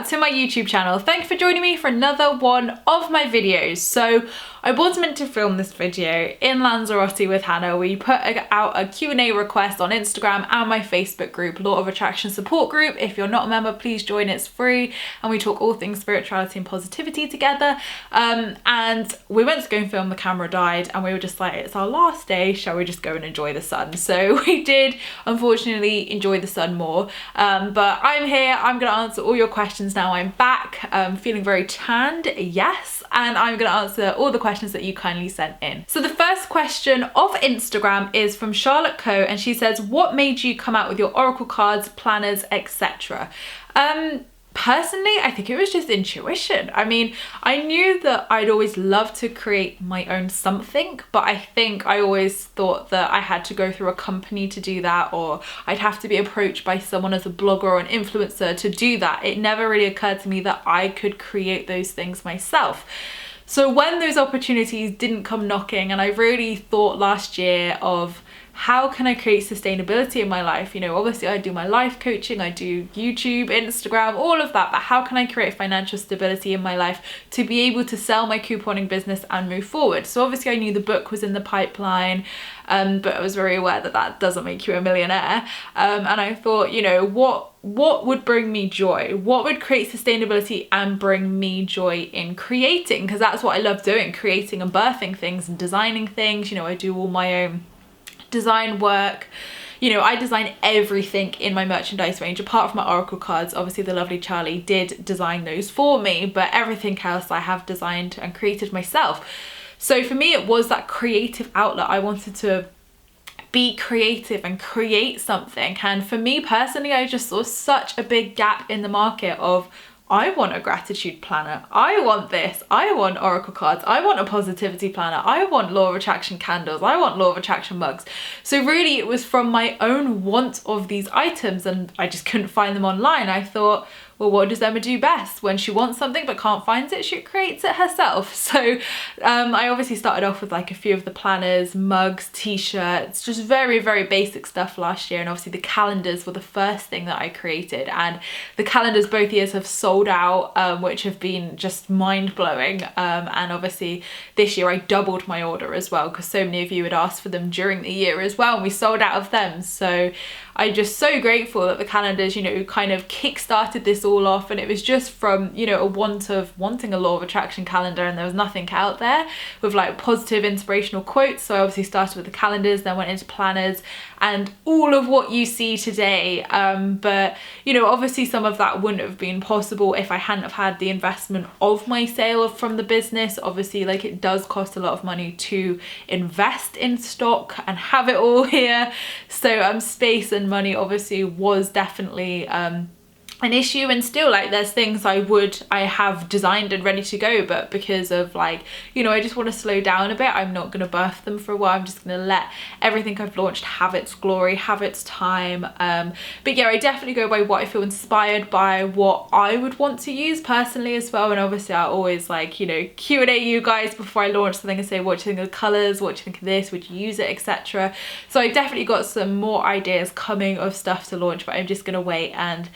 to my YouTube channel. Thank you for joining me for another one of my videos. So I was meant to film this video in Lanzarote with Hannah. We put out a Q&A request on Instagram and my Facebook group, Law of Attraction Support Group. If you're not a member, please join, it's free. And we talk all things spirituality and positivity together. And we went to go and film, the camera died, and we were just like, it's our last day, shall we just go and enjoy the sun? So we did, unfortunately, enjoy the sun more. But I'm here, I'm gonna answer all your questions now. I'm back, feeling very tanned, yes. And I'm gonna answer all the questions that you kindly sent in. So the first question off Instagram is from Charlotte Coe, and she says, what made you come out with your oracle cards, planners, etc.? Personally, I think it was just intuition. I mean, I knew that I'd always loved to create my own something, but I think I always thought that I had to go through a company to do that, or I'd have to be approached by someone as a blogger or an influencer to do that. It never really occurred to me that I could create those things myself. So when those opportunities didn't come knocking, and I really thought last year of how can I create sustainability in my life? You know, obviously I do my life coaching, I do YouTube, Instagram, all of that, but how can I create financial stability in my life to be able to sell my couponing business and move forward? So obviously I knew the book was in the pipeline, but I was very aware that that doesn't make you a millionaire. And I thought, you know, what would bring me joy? What would create sustainability and bring me joy in creating? Because that's what I love doing, creating and birthing things and designing things. You know, I do all my own design work. You know, I design everything in my merchandise range apart from my oracle cards. Obviously the lovely Charlie did design those for me, but everything else I have designed and created myself. So for me, it was that creative outlet. I wanted to be creative and create something. And for me personally, I just saw such a big gap in the market of, I want a gratitude planner, I want this, I want oracle cards, I want a positivity planner, I want law of attraction candles, I want law of attraction mugs. So really it was from my own want of these items, and I just couldn't find them online. I thought, well, what does Emma do best? When she wants something but can't find it, she creates it herself. So I obviously started off with like a few of the planners, mugs, t-shirts, just very, very basic stuff last year. And obviously the calendars were the first thing that I created. And the calendars both years have sold out, which have been just mind-blowing. And obviously this year I doubled my order as well, because so many of you had asked for them during the year as well, and we sold out of them. So I'm just so grateful that the calendars, you know, kind of kick-started this all off. And it was just from, you know, a want of wanting a law of attraction calendar, and there was nothing out there with like positive inspirational quotes. So I obviously started with the calendars, then went into planners and all of what you see today. But you know, obviously some of that wouldn't have been possible if I hadn't have had the investment of my sale from the business. Obviously, like, it does cost a lot of money to invest in stock and have it all here. So space and money obviously was definitely an issue, and still, like, there's things I have designed and ready to go, but because of, like, you know, I just want to slow down a bit. I'm not going to birth them for a while. I'm just going to let everything I've launched have its glory, have its time. But yeah, I definitely go by what I feel inspired by, what I would want to use personally as well. And obviously I always, like, you know, Q&A you guys before I launch something and say, what do you think of the colours, what do you think of this, would you use it, etc. So I definitely got some more ideas coming of stuff to launch, but I'm just going to wait and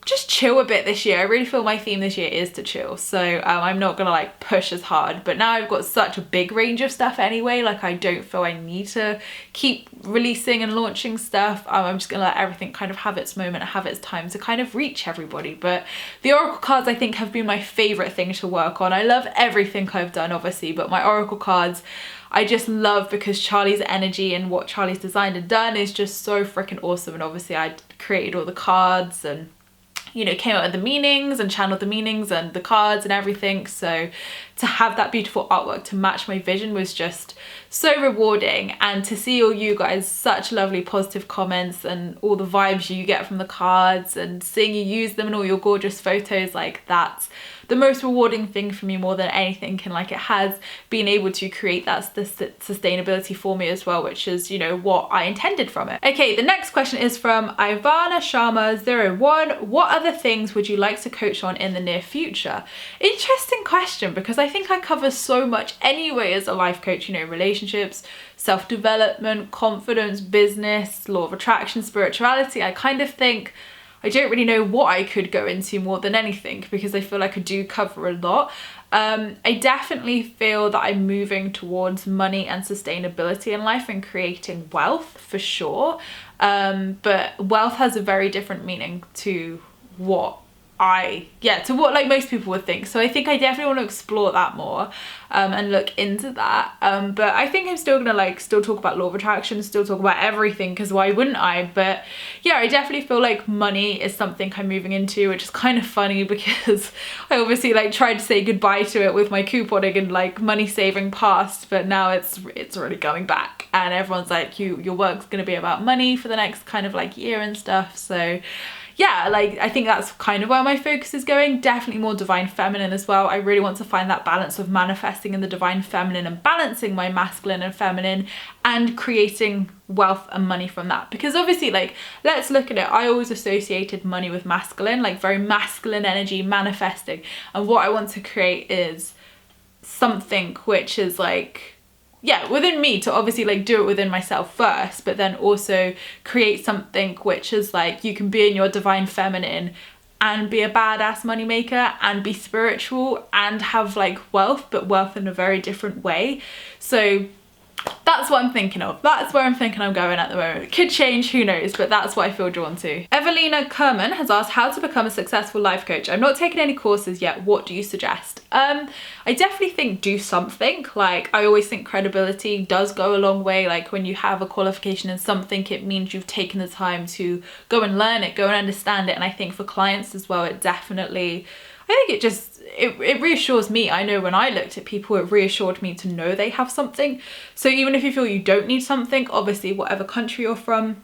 just chill a bit this year. I really feel my theme this year is to chill. So I'm not gonna like push as hard, but now I've got such a big range of stuff anyway, like I don't feel I need to keep releasing and launching stuff. I'm just gonna let everything kind of have its moment, have its time to kind of reach everybody. But the oracle cards, I think, have been my favorite thing to work on. I love everything I've done, obviously, but my oracle cards I just love, because Charlie's energy and what Charlie's designed and done is just so freaking awesome. And obviously I created all the cards and, you know, came out with the meanings and channeled the meanings and the cards and everything. So to have that beautiful artwork to match my vision was just so rewarding. And to see all you guys, such lovely positive comments and all the vibes you get from the cards, and seeing you use them in all your gorgeous photos, like, that's the most rewarding thing for me more than anything. And like, it has been able to create that sustainability for me as well, which is, you know, what I intended from it. Okay, the next question is from Ivana Sharma01. What other things would you like to coach on in the near future? Interesting question, because I think I cover so much anyway as a life coach, you know, relationships, self-development, confidence, business, law of attraction, spirituality. I kind of think I don't really know what I could go into more than anything, because I feel like I do cover a lot. I definitely feel that I'm moving towards money and sustainability in life and creating wealth for sure. But wealth has a very different meaning to what like most people would think. So I think I definitely want to explore that more and look into that. But I think I'm still gonna still talk about law of attraction, still talk about everything, because why wouldn't I? But yeah, I definitely feel like money is something I'm moving into, which is kind of funny because I obviously tried to say goodbye to it with my couponing and money saving past, but now it's already coming back, and everyone's like, your work's gonna be about money for the next kind of year and stuff. So yeah, I think that's kind of where my focus is going. Definitely more divine feminine as well. I really want to find that balance of manifesting in the divine feminine and balancing my masculine and feminine and creating wealth and money from that. Because obviously, let's look at it. I always associated money with masculine, very masculine energy, manifesting. And what I want to create is something which is within me, to obviously do it within myself first, but then also create something which is you can be in your divine feminine and be a badass money maker and be spiritual and have wealth, but wealth in a very different way. So that's what I'm thinking of. That's where I'm thinking I'm going at the moment. It could change, who knows, but that's what I feel drawn to. Evelina Kerman has asked how to become a successful life coach. I've not taken any courses yet. What do you suggest? I definitely think do something. I always think credibility does go a long way. When you have a qualification in something, it means you've taken the time to go and learn it, go and understand it. And I think for clients as well, it definitely, I think it reassures me. I know when I looked at people, it reassured me to know they have something. So even if you feel you don't need something, obviously whatever country you're from,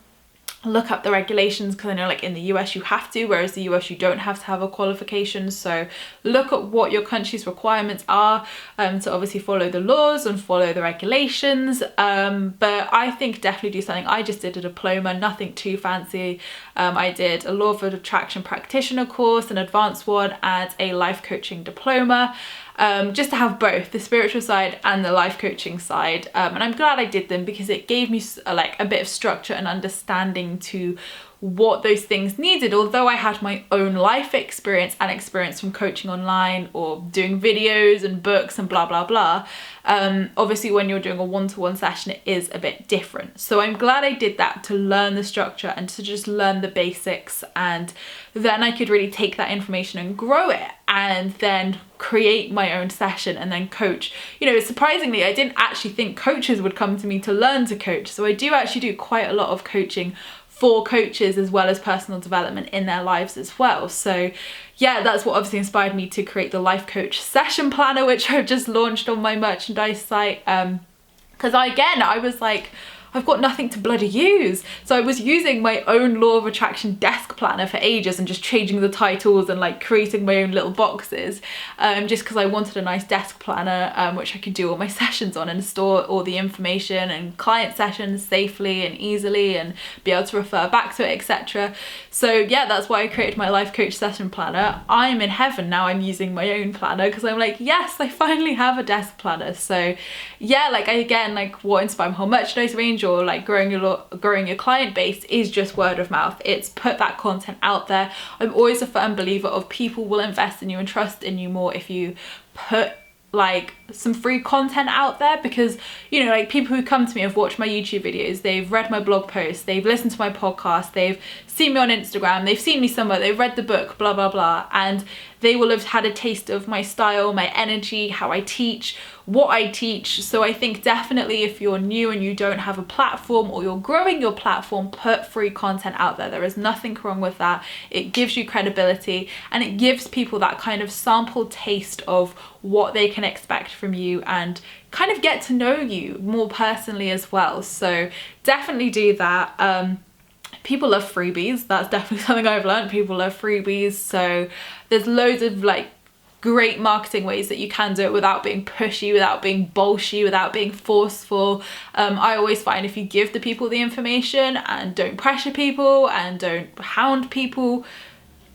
look up the regulations, because I know in the US you have to, whereas the US you don't have to have a qualification. So look at what your country's requirements are to obviously follow the laws and follow the regulations. But I think definitely do something. I just did a diploma, nothing too fancy. I did a law of attraction practitioner course, an advanced one, and a life coaching diploma. Just to have both the spiritual side and the life coaching side, and I'm glad I did them because it gave me a bit of structure and understanding to what those things needed. Although I had my own life experience and experience from coaching online or doing videos and books and blah blah blah, obviously when you're doing a one-to-one session it is a bit different. So I'm glad I did that to learn the structure and to just learn the basics, and then I could really take that information and grow it and then create my own session and then coach. Surprisingly, I didn't actually think coaches would come to me to learn to coach. So I do actually do quite a lot of coaching for coaches as well as personal development in their lives as well. So yeah, that's what obviously inspired me to create the life coach session planner, which I've just launched on my merchandise site. Because I was I've got nothing to bloody use. So I was using my own law of attraction desk planner for ages and just changing the titles and creating my own little boxes, just because I wanted a nice desk planner which I could do all my sessions on and store all the information and client sessions safely and easily and be able to refer back to it, etc. So yeah, that's why I created my life coach session planner. I'm in heaven now. I'm using my own planner because I'm yes, I finally have a desk planner. So yeah, what inspired my whole merchandise range or growing your client base is just word of mouth. It's put that content out there. I'm always a firm believer of people will invest in you and trust in you more if you put some free content out there, because people who come to me have watched my YouTube videos, they've read my blog posts, they've listened to my podcast, they've seen me on Instagram, they've seen me somewhere, they've read the book, blah blah blah, and they will have had a taste of my style, my energy, how I teach, what I teach. So I think definitely if you're new and you don't have a platform or you're growing your platform, put free content out there. There is nothing wrong with that. It gives you credibility and it gives people that kind of sample taste of what they can expect from you and kind of get to know you more personally as well. So definitely do that. People love freebies. That's definitely something I've learned. People love freebies. So there's loads of great marketing ways that you can do it without being pushy, without being bolshy, without being forceful. I always find if you give the people the information and don't pressure people and don't hound people,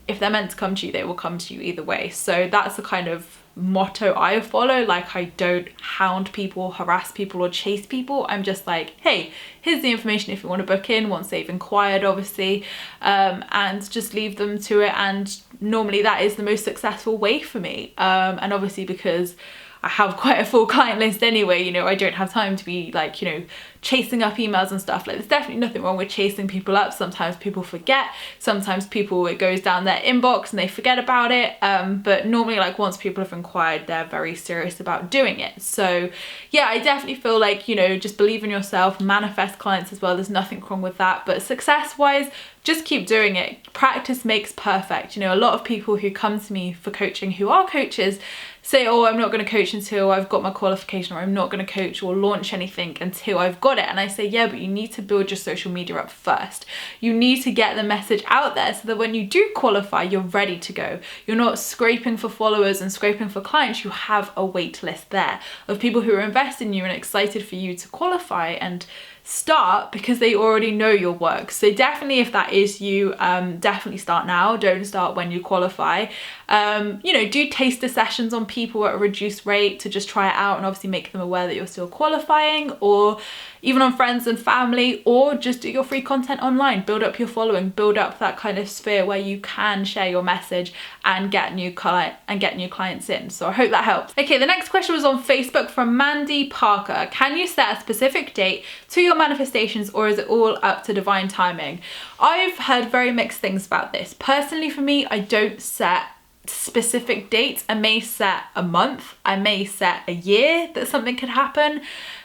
if they're meant to come to you, they will come to you either way. So that's the kind of motto I follow. Like, I don't hound people, harass people, or chase people. I'm just like, hey, here's the information if you want to book in once they've inquired, obviously, and just leave them to it. And normally that is the most successful way for me. And obviously, because I have quite a full client list anyway, you know, I don't have time to be like, you know, chasing up emails and stuff. Like, there's definitely nothing wrong with chasing people up. Sometimes people forget, sometimes people, it goes down their inbox and they forget about it, but normally, like, once people have inquired, they're very serious about doing it. So yeah, I definitely feel like, you know, just believe in yourself, manifest clients as well. There's nothing wrong with that. But success wise, just keep doing it. Practice makes perfect. You know, a lot of people who come to me for coaching, who are coaches, say, oh, I'm not going to coach until I've got my qualification, or I'm not going to coach or launch anything until I've got it. And I say, yeah, but you need to build your social media up first. You need to get the message out there so that when you do qualify, you're ready to go. You're not scraping for followers and scraping for clients. You have a wait list there of people who are invested in you and excited for you to qualify and start, because they already know your work. So definitely, if that is you, definitely start now. Don't start when you qualify. You know, do taster sessions on people at a reduced rate to just try it out and obviously make them aware that you're still qualifying, or even on friends and family, or just do your free content online. Build up your following, build up that kind of sphere where you can share your message and get new clients in. So I hope that helps. Okay, the next question was on Facebook from Mandy Parker. Can you set a specific date to your manifestations, or is it all up to divine timing? I've heard very mixed things about this. Personally, for me, I don't set specific dates. I may set a month, I may set a year that something could happen.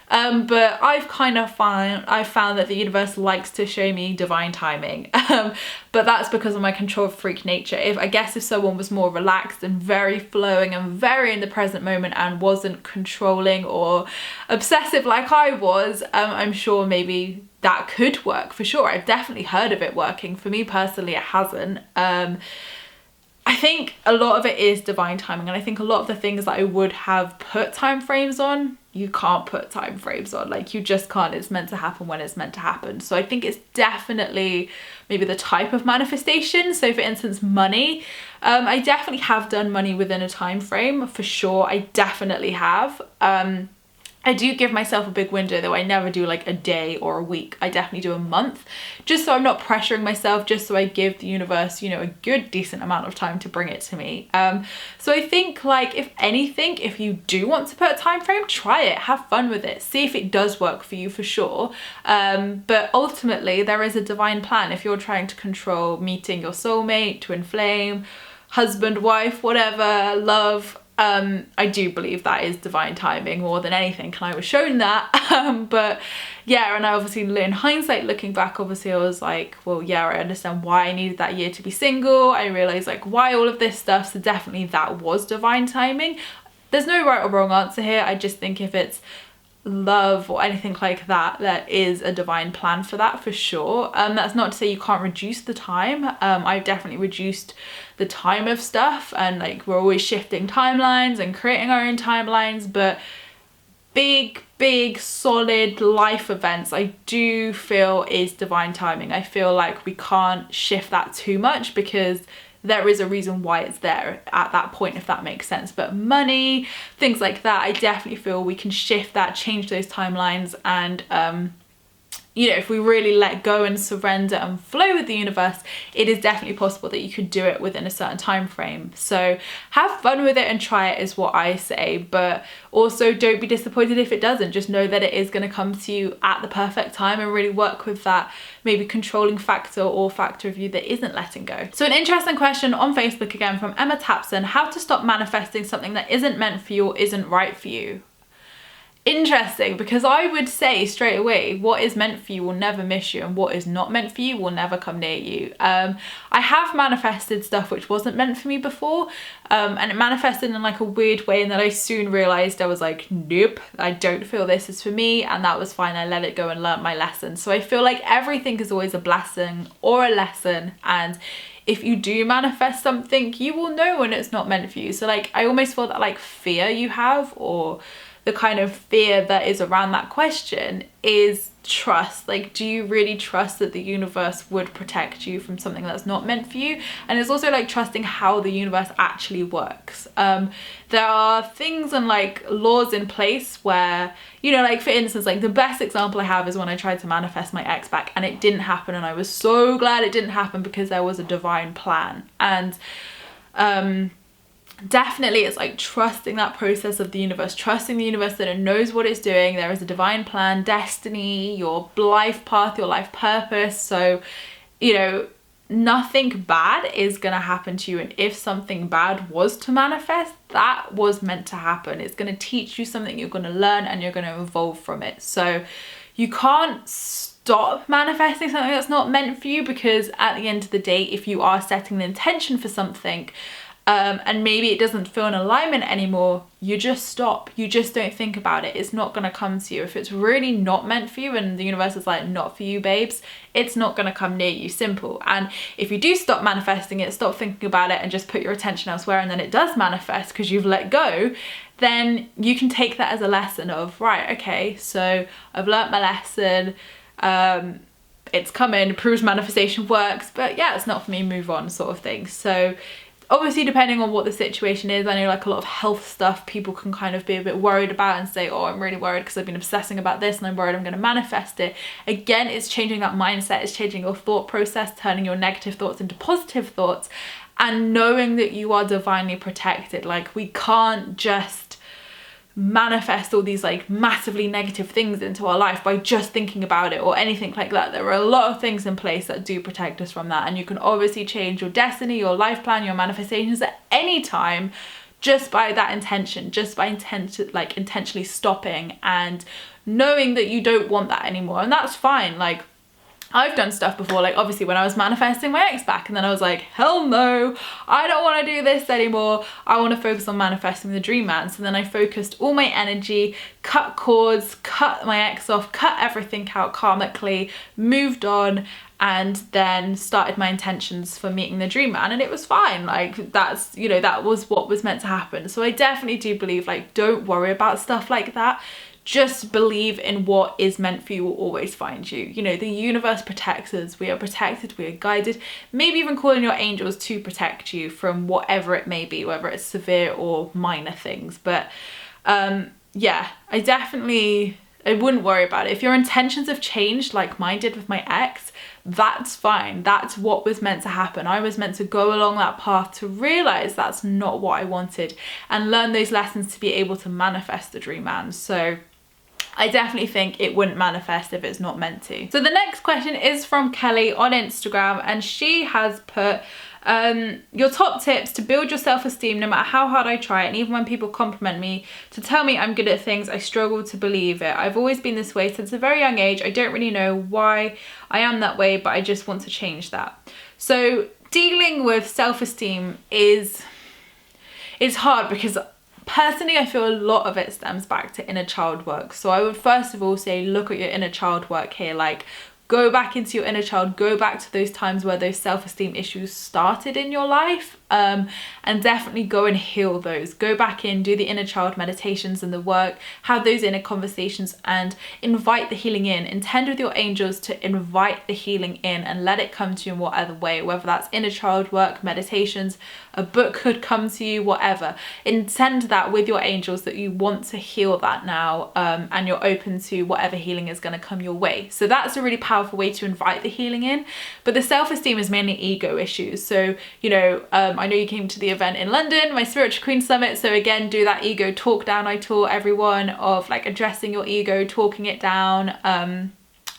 But I've found that the universe likes to show me divine timing. But that's because of my control freak nature. If someone was more relaxed and very flowing and very in the present moment and wasn't controlling or obsessive like I was, I'm sure maybe that could work for sure. I've definitely heard of it working. For me personally, it hasn't. I think a lot of it is divine timing, and I think a lot of the things that I would have put time frames on, you can't put time frames on. Like, you just can't. It's meant to happen when it's meant to happen. So I think it's definitely maybe the type of manifestation. So for instance, money, I definitely have done money within a time frame for sure. I definitely have. I do give myself a big window though. I never do like a day or a week. I definitely do a month, just so I'm not pressuring myself, just so I give the universe, you know, a good decent amount of time to bring it to me. So I think, like, if anything, if you do want to put a time frame, try it, have fun with it, see if it does work for you for sure. But ultimately there is a divine plan. If you're trying to control meeting your soulmate, twin flame, husband, wife, whatever, love, I do believe that is divine timing more than anything, and I was shown that. But yeah, and I obviously, in hindsight, looking back, obviously I was like, well, yeah, I understand why I needed that year to be single. I realized like why all of this stuff. So definitely that was divine timing. There's no right or wrong answer here. I just think if it's love or anything like that, there is a divine plan for that for sure. That's not to say you can't reduce the time. I've definitely reduced the time of stuff, and like we're always shifting timelines and creating our own timelines, but big solid life events I do feel is divine timing. I feel like we can't shift that too much, because there is a reason why it's there at that point, if that makes sense. But money, things like that, I definitely feel we can shift that, change those timelines, and you know, if we really let go and surrender and flow with the universe, it is definitely possible that you could do it within a certain time frame. So have fun with it and try it is what I say, but also don't be disappointed if it doesn't. Just know that it is going to come to you at the perfect time, and really work with that maybe controlling factor or factor of you that isn't letting go. So an interesting question on Facebook again from Emma Tapson: how to stop manifesting something that isn't meant for you or isn't right for you? Interesting, because I would say straight away, what is meant for you will never miss you, and what is not meant for you will never come near you. I have manifested stuff which wasn't meant for me before, and it manifested in like a weird way, and then I soon realized, I was like, nope, I don't feel this is for me, and that was fine. I let it go and learnt my lesson. So I feel like everything is always a blessing or a lesson, and if you do manifest something, you will know when it's not meant for you. So like, I almost feel that like fear you have, or the kind of fear that is around that question is trust. Like, do you really trust that the universe would protect you from something that's not meant for you? And it's also like trusting how the universe actually works. There are things and like laws in place where, you know, like for instance, like the best example I have is when I tried to manifest my ex back and it didn't happen, and I was so glad it didn't happen because there was a divine plan. And definitely it's like trusting that process of the universe, trusting the universe that it knows what it's doing. There is a divine plan, destiny, your life path, your life purpose. So, you know, nothing bad is gonna happen to you, and if something bad was to manifest, that was meant to happen. It's gonna teach you something, you're gonna learn, and you're gonna evolve from it. So you can't stop manifesting something that's not meant for you, because at the end of the day, if you are setting an intention for something, and maybe it doesn't feel in alignment anymore, you just stop. You just don't think about it. It's not going to come to you. If it's really not meant for you and the universe is like, not for you, babes, it's not going to come near you. Simple. And if you do stop manifesting it, stop thinking about it, and just put your attention elsewhere, and then it does manifest because you've let go, then you can take that as a lesson of, right, okay, so I've learnt my lesson. It's coming, proves manifestation works, but yeah, it's not for me, move on, sort of thing. So obviously, depending on what the situation is, I know like a lot of health stuff people can kind of be a bit worried about and say, oh, I'm really worried because I've been obsessing about this and I'm worried I'm going to manifest it. Again, it's changing that mindset, it's changing your thought process, turning your negative thoughts into positive thoughts, and knowing that you are divinely protected. Like, we can't just manifest all these like massively negative things into our life by just thinking about it or anything like that. There are a lot of things in place that do protect us from that, and you can obviously change your destiny, your life plan, your manifestations at any time just by that intention, just by intentionally stopping and knowing that you don't want that anymore. And that's fine. Like, I've done stuff before, like obviously when I was manifesting my ex back, and then I was like, hell no, I don't want to do this anymore. I want to focus on manifesting the dream man. So then I focused all my energy, cut cords, cut my ex off, cut everything out karmically, moved on, and then started my intentions for meeting the dream man, and it was fine. Like, that's, you know, that was what was meant to happen. So I definitely do believe, like, don't worry about stuff like that. Just believe in what is meant for you will always find you. You know, the universe protects us. We are protected, we are guided. Maybe even calling your angels to protect you from whatever it may be, whether it's severe or minor things. But yeah, I wouldn't worry about it. If your intentions have changed like mine did with my ex, that's fine. That's what was meant to happen. I was meant to go along that path to realize that's not what I wanted and learn those lessons to be able to manifest the dream man. So I definitely think it wouldn't manifest if it's not meant to. So the next question is from Kelly on Instagram, and she has put, your top tips to build your self-esteem no matter how hard I try, and even when people compliment me to tell me I'm good at things, I struggle to believe it. I've always been this way since a very young age. I don't really know why I am that way, but I just want to change that. So dealing with self-esteem is hard, because personally, I feel a lot of it stems back to inner child work. So I would first of all say, look at your inner child work here. Like, go back into your inner child, go back to those times where those self-esteem issues started in your life, and definitely go and heal those. Go back in, do the inner child meditations and the work, have those inner conversations and invite the healing in. Intend with your angels to invite the healing in and let it come to you in whatever way, whether that's inner child work, meditations, a book could come to you, whatever. Intend that with your angels that you want to heal that now, and you're open to whatever healing is going to come your way. So that's a really powerful way to invite the healing in. But the self-esteem is mainly ego issues. So, you know, I know you came to the event in London, my Spiritual Queen Summit. So again, do that ego talk down I taught everyone of, like, addressing your ego, talking it down,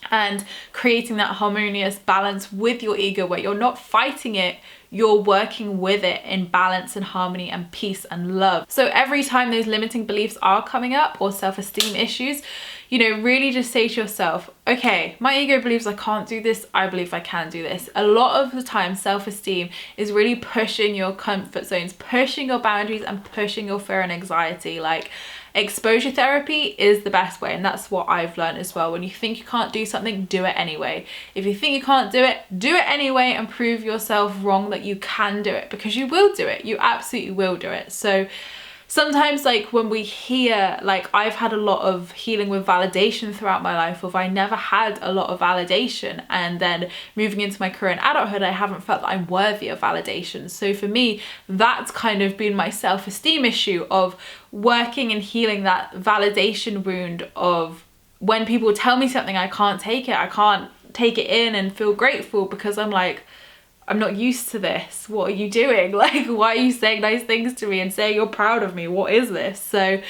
and creating that harmonious balance with your ego where you're not fighting it, you're working with it in balance and harmony and peace and love. So every time those limiting beliefs are coming up or self-esteem issues, you know, really just say to yourself, okay, my ego believes I can't do this, I believe I can do this. A lot of the time, self-esteem is really pushing your comfort zones, pushing your boundaries and pushing your fear and anxiety. Like, exposure therapy is the best way, and that's what I've learned as well. When you think you can't do something, do it anyway. If you think you can't do it anyway and prove yourself wrong that you can do it, because you will do it. You absolutely will do it. So sometimes like when we hear, like I've had a lot of healing with validation throughout my life, of I never had a lot of validation, and then moving into my current adulthood I haven't felt that I'm worthy of validation. So for me, that's kind of been my self-esteem issue, of working and healing that validation wound of when people tell me something, I can't take it. I can't take it in and feel grateful, because I'm like, I'm not used to this. What are you doing? Like, why are you saying nice things to me and saying you're proud of me? What is this? So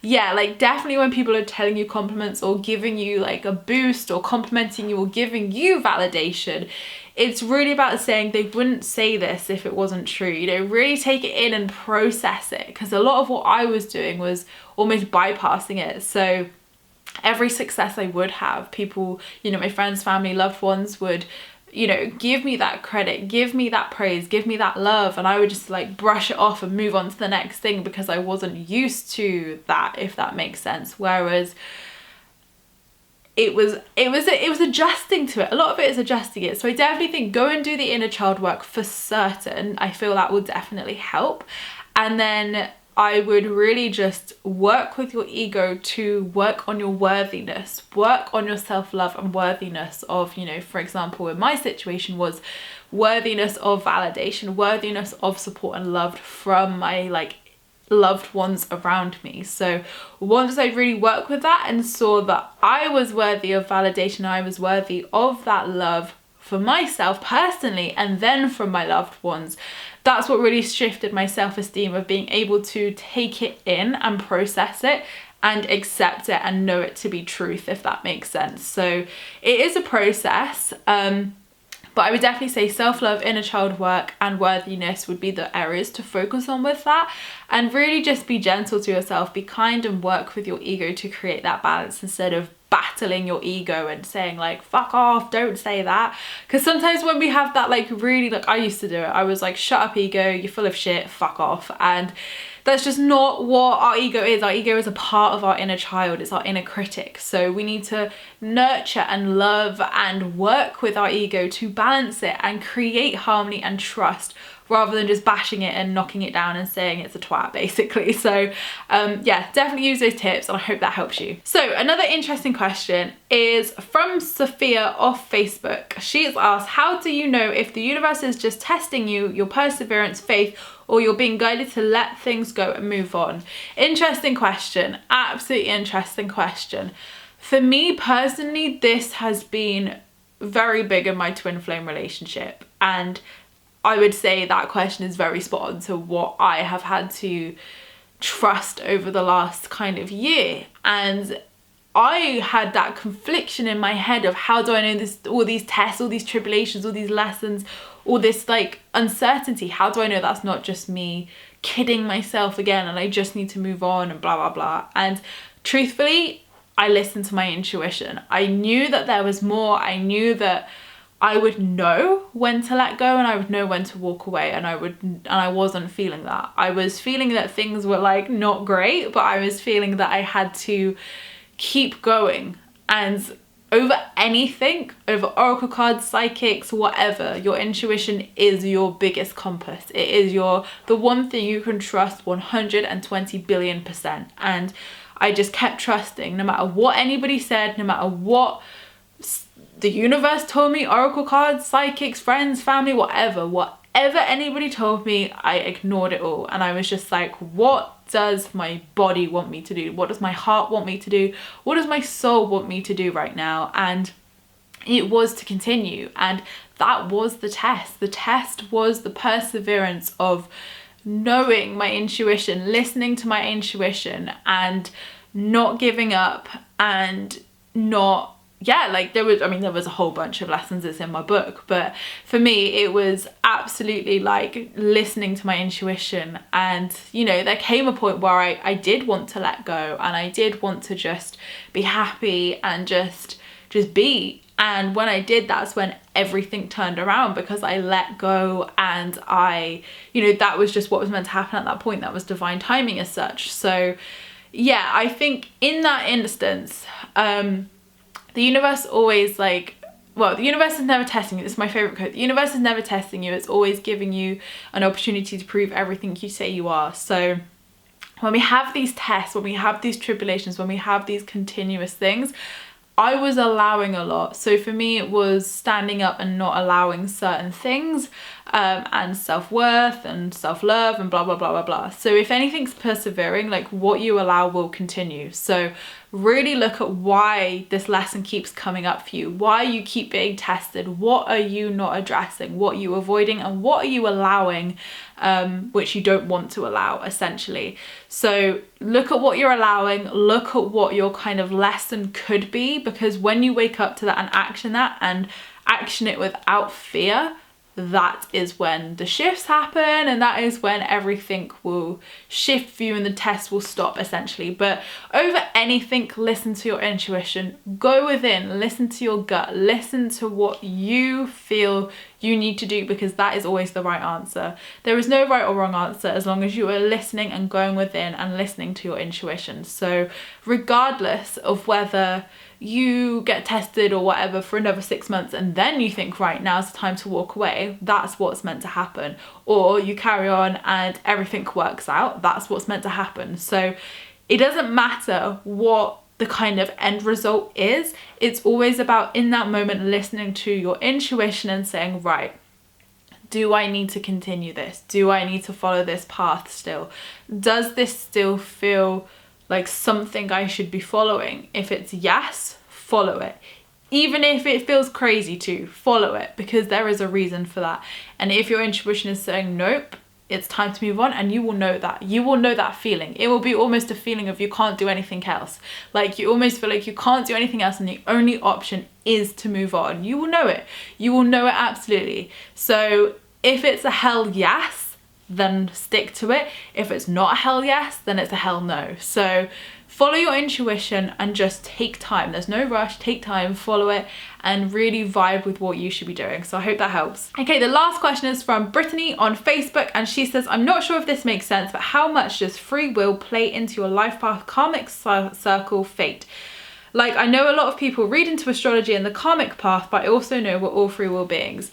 yeah, like definitely when people are telling you compliments or giving you like a boost or complimenting you or giving you validation, it's really about saying they wouldn't say this if it wasn't true. You know, really take it in and process it, because a lot of what I was doing was almost bypassing it. So every success I would have, people, you know, my friends, family, loved ones would, you know, give me that credit, give me that praise, give me that love, and I would just like brush it off and move on to the next thing, because I wasn't used to that, if that makes sense. Whereas it was adjusting to it. A lot of it is adjusting it. So I definitely think go and do the inner child work for certain. I feel that will definitely help. And then I would really just work with your ego to work on your worthiness, work on your self-love and worthiness of, you know, for example, in my situation was worthiness of validation, worthiness of support and love from my like loved ones around me. So once I really worked with that and saw that I was worthy of validation, I was worthy of that love for myself personally and then from my loved ones, that's what really shifted my self-esteem, of being able to take it in and process it and accept it and know it to be truth, if that makes sense. So it is a process, but I would definitely say self-love, inner child work and worthiness would be the areas to focus on with that. And really just be gentle to yourself, be kind and work with your ego to create that balance, instead of battling your ego and saying like, fuck off, don't say that. Because sometimes when we have that like really, like I used to do it, I was like, shut up ego, you're full of shit, fuck off. And that's just not what our ego is. Our ego is a part of our inner child, it's our inner critic. So we need to nurture and love and work with our ego to balance it and create harmony and trust, rather than just bashing it and knocking it down and saying it's a twat, basically. So yeah, definitely use those tips and I hope that helps you. So another interesting question is from Sophia off Facebook. She has asked, how do you know if the universe is just testing you, your perseverance, faith, or you're being guided to let things go and move on? Interesting question, absolutely interesting question. For me personally, this has been very big in my twin flame relationship, and I would say that question is very spot on to what I have had to trust over the last kind of year. And I had that confliction in my head of, how do I know this, all these tests, all these tribulations, all these lessons, all this like uncertainty, how do I know that's not just me kidding myself again and I just need to move on and blah blah blah. And truthfully, I listened to my intuition. I knew that there was more. I knew that I would know when to let go and I would know when to walk away, and I wasn't feeling that. I was feeling that things were like not great, but I was feeling that I had to keep going. And over anything, over oracle cards, psychics, whatever, your intuition is your biggest compass. It is the one thing you can trust 120 billion%. And I just kept trusting, no matter what anybody said, no matter what the universe told me, oracle cards, psychics, friends, family, whatever anybody told me, I ignored it all. And I was just like, what does my body want me to do? What does my heart want me to do? What does my soul want me to do right now? And it was to continue. And that was the test. The test was the perseverance of knowing my intuition, listening to my intuition and not giving up, and not, yeah, like there was a whole bunch of lessons that's in my book, but for me it was absolutely like listening to my intuition. And you know, there came a point where I did want to let go, and I did want to just be happy and just be. And when I did, that's when everything turned around, because I let go, and I, you know, that was just what was meant to happen at that point. That was divine timing as such. So yeah, I think in that instance, the universe always the universe is never testing you. This is my favorite quote. The universe is never testing you. It's always giving you an opportunity to prove everything you say you are. So when we have these tests, when we have these tribulations, when we have these continuous things, I was allowing a lot. So for me, it was standing up and not allowing certain things, and self-worth and self-love and blah, blah, blah, blah, blah. So if anything's persevering, like what you allow will continue. So really look at why this lesson keeps coming up for you, why you keep being tested, what are you not addressing, what are you avoiding, and what are you allowing, which you don't want to allow, essentially. So look at what you're allowing, look at what your kind of lesson could be, because when you wake up to that and action it without fear, that is when the shifts happen, and that is when everything will shift for you and the test will stop, essentially. But over anything, listen to your intuition, go within, listen to your gut, listen to what you feel you need to do, because that is always the right answer. There is no right or wrong answer as long as you are listening and going within and listening to your intuition. So regardless of whether you get tested or whatever for another 6 months and then you think, right, now's the time to walk away, that's what's meant to happen. Or you carry on and everything works out, that's what's meant to happen. So it doesn't matter what the kind of end result is, it's always about in that moment listening to your intuition and saying, right, do I need to continue this? Do I need to follow this path still? Does this still feel like something I should be following? If it's yes, follow it. Even if it feels crazy to, follow it, because there is a reason for that. And if your intuition is saying nope, it's time to move on, and you will know that. You will know that feeling. It will be almost a feeling of you can't do anything else. Like you almost feel like you can't do anything else and the only option is to move on. You will know it. You will know it absolutely. So if it's a hell yes, then stick to it. If it's not a hell yes, then it's a hell no. So follow your intuition and just take time. There's no rush, take time, follow it, and really vibe with what you should be doing. So I hope that helps. Okay, the last question is from Brittany on Facebook, and she says, I'm not sure if this makes sense, but how much does free will play into your life path, karmic circle, fate? Like, I know a lot of people read into astrology and the karmic path, but I also know we're all free will beings.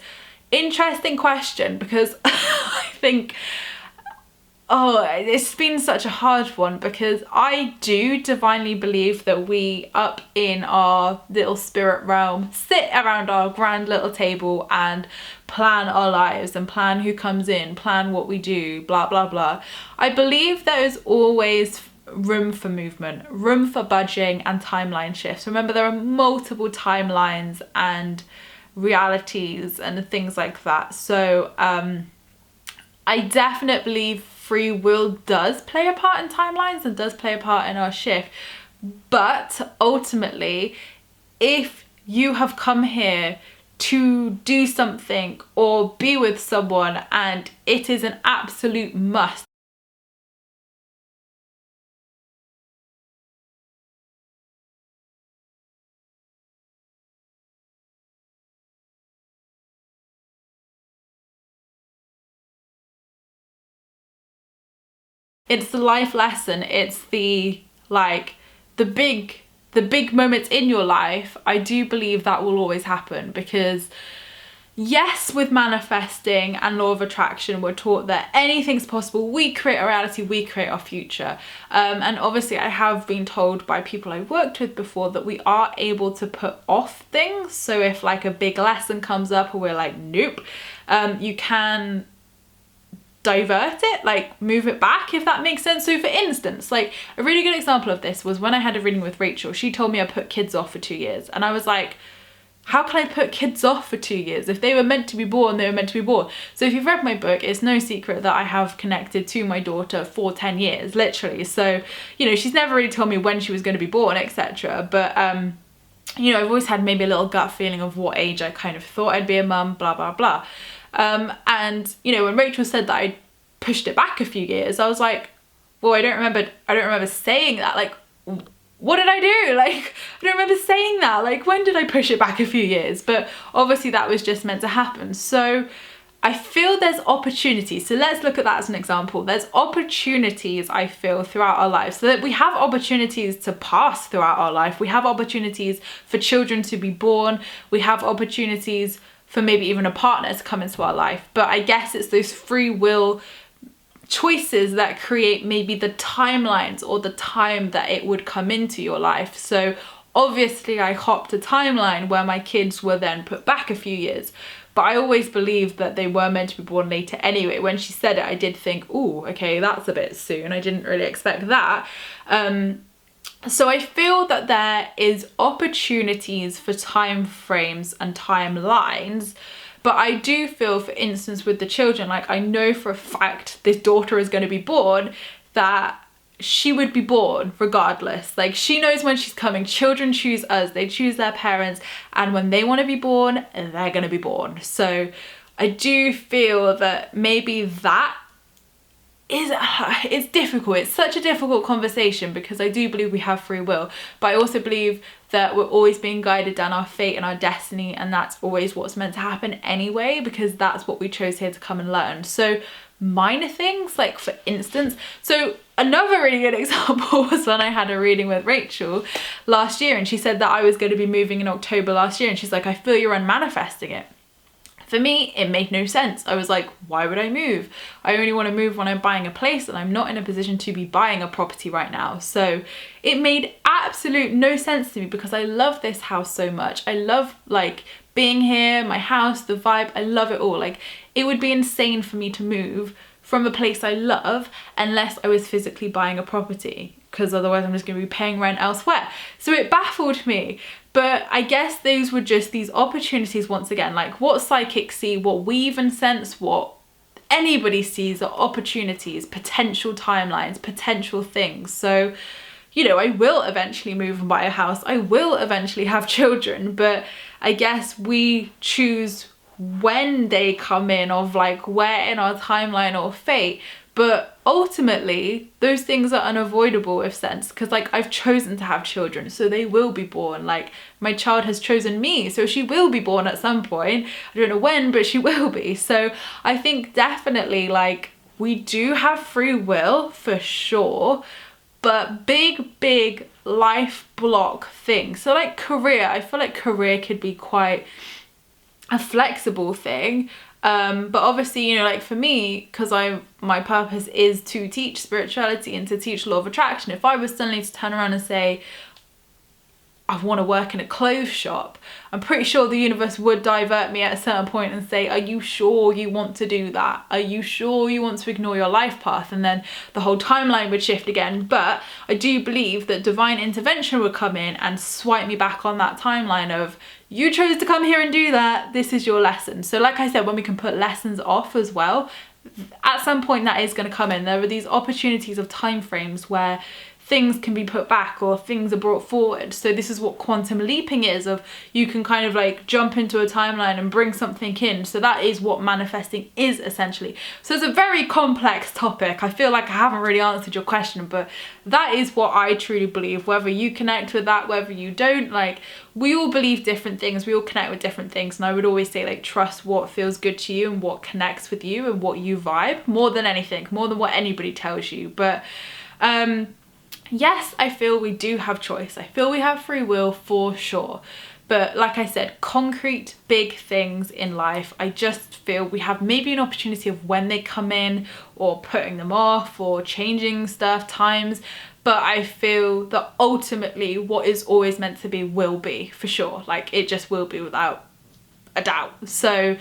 Interesting question, because I think, oh, it's been such a hard one, because I do divinely believe that we up in our little spirit realm sit around our grand little table and plan our lives and plan who comes in, plan what we do, blah, blah, blah. I believe there is always room for movement, room for budging and timeline shifts. Remember, there are multiple timelines and realities and things like that. So I definitely believe free will does play a part in timelines and does play a part in our shift. But ultimately, if you have come here to do something or be with someone and it is an absolute must, it's the life lesson, it's the big moments in your life, I do believe that will always happen. Because yes, with manifesting and law of attraction, we're taught that anything's possible. We create our reality, we create our future. And obviously I have been told by people I've worked with before that we are able to put off things. So if like a big lesson comes up and we're like, nope, you can divert it, like move it back, if that makes sense. So for instance, like a really good example of this was when I had a reading with Rachel. She told me I put kids off for 2 years, and I was like, how can I put kids off for 2 years? If they were meant to be born, they were meant to be born. So if you've read my book, it's no secret that I have connected to my daughter for 10 years, literally. So, you know, she's never really told me when she was going to be born, etc. But you know, I've always had maybe a little gut feeling of what age I kind of thought I'd be a mum, blah, blah, blah. And you know, when Rachel said that I pushed it back a few years, I was like, well, I don't remember saying that. Like, what did I do? Like, I don't remember saying that. Like, when did I push it back a few years? But obviously that was just meant to happen. So I feel there's opportunities. So let's look at that as an example. There's opportunities, I feel, throughout our lives. So that we have opportunities to pass throughout our life. We have opportunities for children to be born. We have opportunities for maybe even a partner to come into our life. But I guess it's those free will choices that create maybe the timelines or the time that it would come into your life. So obviously I hopped a timeline where my kids were then put back a few years, but I always believed that they were meant to be born later anyway. When she said it, I did think, oh, okay, that's a bit soon. I didn't really expect that. So I feel that there is opportunities for time frames and timelines, but I do feel, for instance, with the children, like I know for a fact this daughter is going to be born, that she would be born regardless. Like she knows when she's coming. Children choose us, they choose their parents, and when they want to be born, they're going to be born. So I do feel that maybe that is, it's difficult. It's such a difficult conversation because I do believe we have free will, but I also believe that we're always being guided down our fate and our destiny, and that's always what's meant to happen anyway, because that's what we chose here to come and learn. So minor things, like for instance, so another really good example was when I had a reading with Rachel last year, and she said that I was going to be moving in October last year, and she's like, I feel you're unmanifesting it. For me, it made no sense. I was like, why would I move? I only want to move when I'm buying a place, and I'm not in a position to be buying a property right now. So it made absolute no sense to me because I love this house so much. I love like being here, my house, the vibe, I love it all. Like it would be insane for me to move from a place I love unless I was physically buying a property, because otherwise I'm just going to be paying rent elsewhere. So it baffled me. But I guess those were just these opportunities once again, like what psychics see, what we even sense, what anybody sees are opportunities, potential timelines, potential things. So, you know, I will eventually move and buy a house. I will eventually have children, but I guess we choose when they come in, of like where in our timeline or fate. But ultimately, those things are unavoidable, if sense, because like I've chosen to have children, so they will be born. Like my child has chosen me, so she will be born at some point. I don't know when, but she will be. So I think definitely like we do have free will for sure, but big life block things. So like career, I feel like career could be quite a flexible thing. But obviously, you know, like for me, because my purpose is to teach spirituality and to teach law of attraction, if I was suddenly to turn around and say I want to work in a clothes shop, I'm pretty sure the universe would divert me at a certain point and say, are you sure you want to do that? Are you sure you want to ignore your life path? And then the whole timeline would shift again. But I do believe that divine intervention would come in and swipe me back on that timeline of, you chose to come here and do that, this is your lesson. So like I said, when we can put lessons off as well, at some point that is going to come in. There are these opportunities of time frames where things can be put back or things are brought forward. So this is what quantum leaping is, of you can kind of like jump into a timeline and bring something in. So that is what manifesting is essentially. So it's a very complex topic. I feel like I haven't really answered your question, but that is what I truly believe. Whether you connect with that, whether you don't, like we all believe different things, we all connect with different things, and I would always say like trust what feels good to you and what connects with you and what you vibe more than anything, more than what anybody tells you. But yes, I feel we do have choice. I feel we have free will for sure. But like I said, concrete big things in life, I just feel we have maybe an opportunity of when they come in or putting them off or changing stuff, times. But I feel that ultimately what is always meant to be will be, for sure. Like it just will be without a doubt. So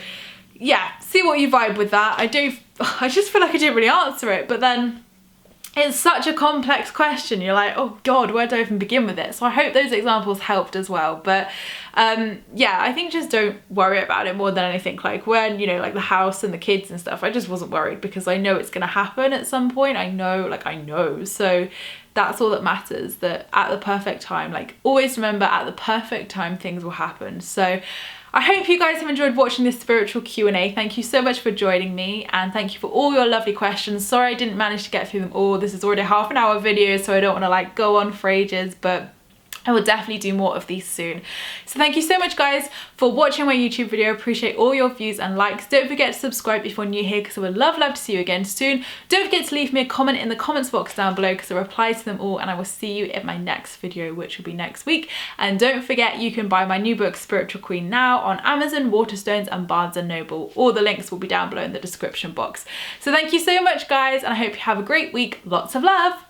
yeah, see what you vibe with that. I just feel like I didn't really answer it, but then it's such a complex question. You're like, oh God, where do I even begin with it? So I hope those examples helped as well. But yeah, I think just don't worry about it more than anything. Like when, you know, like the house and the kids and stuff, I just wasn't worried because I know it's going to happen at some point. I know. So that's all that matters, that at the perfect time, like always remember at the perfect time, things will happen. So I hope you guys have enjoyed watching this spiritual Q&A. Thank you so much for joining me, and thank you for all your lovely questions. Sorry I didn't manage to get through them all. This is already a half an hour video, so I don't want to like go on for ages, but I will definitely do more of these soon. So thank you so much guys for watching my YouTube video. I appreciate all your views and likes. Don't forget to subscribe if you're new here because I would love to see you again soon. Don't forget to leave me a comment in the comments box down below because I reply to them all, and I will see you in my next video, which will be next week. And don't forget you can buy my new book Spiritual Queen now on Amazon, Waterstones and Barnes & Noble. All the links will be down below in the description box. So thank you so much guys, and I hope you have a great week. Lots of love.